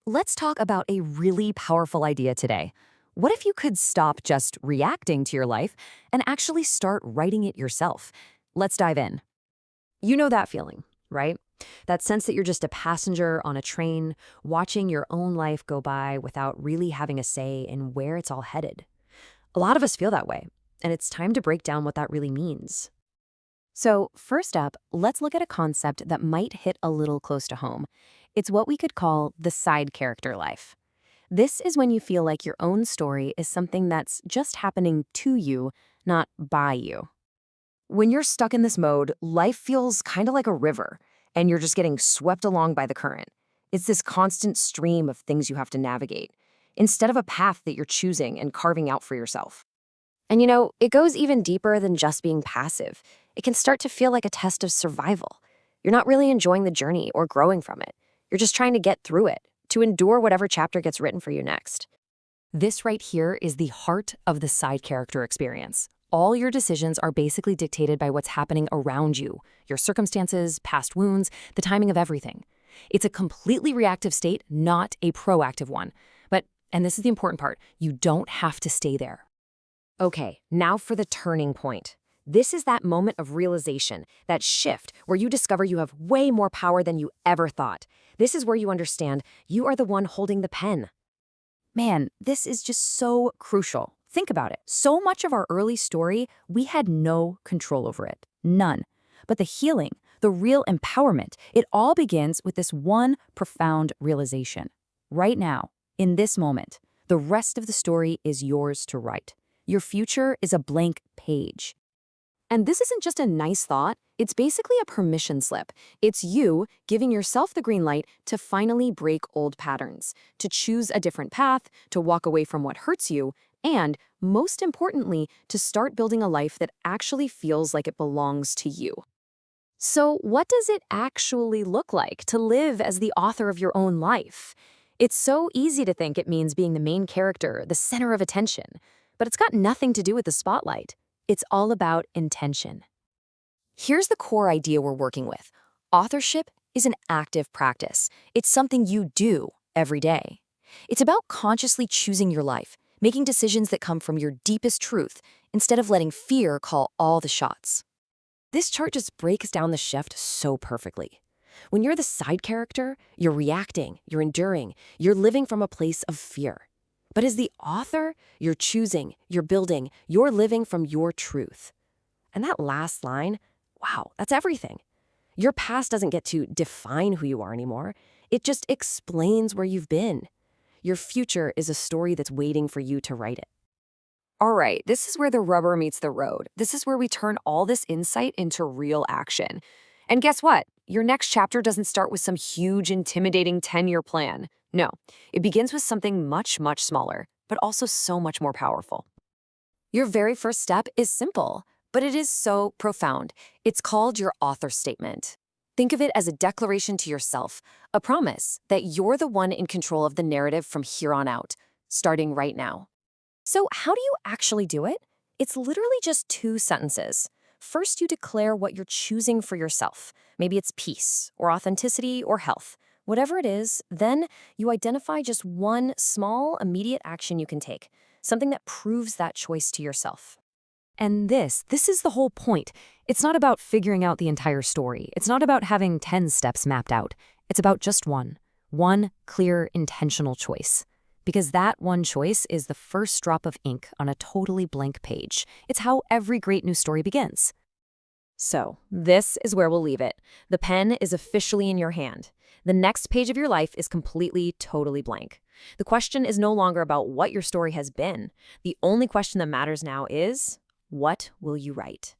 Let's talk about a really powerful idea today. What if you could stop just reacting to your life and actually start writing it yourself? Let's dive in. You know that feeling, right? That sense that you're just a passenger on a train, watching your own life go by without really having a say in where it's all headed. A lot of us feel that way, and it's time to break down what that really means. So, first up, let's look at a concept that might hit a little close to home. It's what we could call the side character life. This is when you feel like your own story is something that's just happening to you, not by you. When you're stuck in this mode, life feels kind of like a river, and you're just getting swept along by the current. It's this constant stream of things you have to navigate, instead of a path that you're choosing and carving out for yourself. And it goes even deeper than just being passive. It can start to feel like a test of survival. You're not really enjoying the journey or growing from it. You're just trying to get through it, to endure whatever chapter gets written for you next. This right here is the heart of the side character experience. All your decisions are basically dictated by what's happening around you, your circumstances, past wounds, the timing of everything. It's a completely reactive state, not a proactive one. But, and this is the important part, you don't have to stay there. Okay, now for the turning point. This is that moment of realization, that shift where you discover you have way more power than you ever thought. This is where you understand you are the one holding the pen. Man, this is just so crucial. Think about it. So much of our early story, we had no control over it. None. But the healing, the real empowerment, it all begins with this one profound realization. Right now, in this moment, the rest of the story is yours to write. Your future is a blank page. And this isn't just a nice thought, it's basically a permission slip. It's you giving yourself the green light to finally break old patterns, to choose a different path, to walk away from what hurts you, and, most importantly, to start building a life that actually feels like it belongs to you. So, what does it actually look like to live as the author of your own life? It's so easy to think it means being the main character, the center of attention. But it's got nothing to do with the spotlight. It's all about intention. Here's the core idea we're working with. Authorship is an active practice. It's something you do every day. It's about consciously choosing your life, making decisions that come from your deepest truth, instead of letting fear call all the shots. This chart just breaks down the shift so perfectly. When you're the side character, you're reacting, you're enduring, you're living from a place of fear. But as the author, you're choosing, you're building, you're living from your truth. And that last line, wow, that's everything. Your past doesn't get to define who you are anymore. It just explains where you've been. Your future is a story that's waiting for you to write it. All right, this is where the rubber meets the road. This is where we turn all this insight into real action. And guess what? Your next chapter doesn't start with some huge, intimidating 10-year plan. No, it begins with something much, much smaller, but also so much more powerful. Your very first step is simple, but it is so profound. It's called your author statement. Think of it as a declaration to yourself, a promise that you're the one in control of the narrative from here on out, starting right now. So how do you actually do it? It's literally just 2 sentences. First, you declare what you're choosing for yourself. Maybe it's peace, or authenticity, or health. Whatever it is, then you identify just one small, immediate action you can take, something that proves that choice to yourself. And this is the whole point. It's not about figuring out the entire story. It's not about having 10 steps mapped out. It's about just one clear, intentional choice. Because that one choice is the first drop of ink on a totally blank page. It's how every great new story begins. So, this is where we'll leave it. The pen is officially in your hand. The next page of your life is completely, totally blank. The question is no longer about what your story has been. The only question that matters now is, what will you write?